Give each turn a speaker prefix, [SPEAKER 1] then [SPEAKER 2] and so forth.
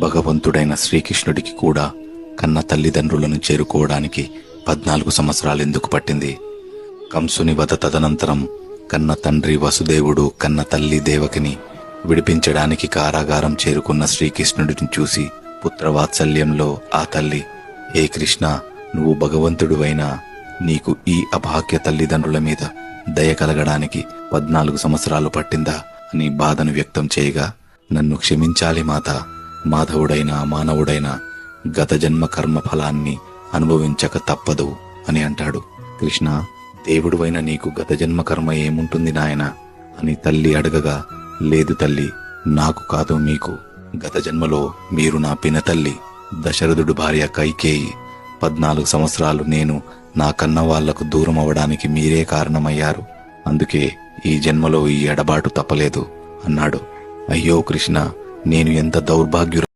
[SPEAKER 1] భగవంతుడైన శ్రీకృష్ణుడికి కూడా కన్న తల్లిదండ్రులను చేరుకోవడానికి 14 సంవత్సరాలు ఎందుకు పట్టింది? కంసుని వధ తదనంతరం కన్న తండ్రి వసుదేవుడు కన్న తల్లి దేవకిని విడిపించడానికి కారాగారం చేరుకున్న శ్రీకృష్ణుడిని చూసి పుత్రవాత్సల్యంలో ఆ తల్లి, ఏ కృష్ణ, నువ్వు భగవంతుడివైనా నీకు ఈ అభాగ్య తల్లిదండ్రుల మీద దయ కలగడానికి 14 సంవత్సరాలు పట్టిందా అని బాధను వ్యక్తం చేయగా, నన్ను క్షమించాలి మాత, మాధవుడైన మానవుడైన గత జన్మ కర్మ ఫలాన్ని అనుభవించక తప్పదు అని అంటాడు. కృష్ణ, దేవుడువైన నీకు గత జన్మ కర్మ ఏముంటుంది నాయనా అని తల్లి అడగగా, లేదు తల్లి, నాకు కాదు మీకు. గత జన్మలో మీరు నా పినతల్లి దశరథుడు భార్య కైకేయి. 14 సంవత్సరాలు నేను నా కన్న వాళ్లకు దూరం అవడానికి మీరే కారణమయ్యారు. అందుకే ఈ జన్మలో ఈ ఎడబాటు తప్పలేదు అన్నాడు. అయ్యో కృష్ణ, నేను ఎంత దౌర్భాగ్యు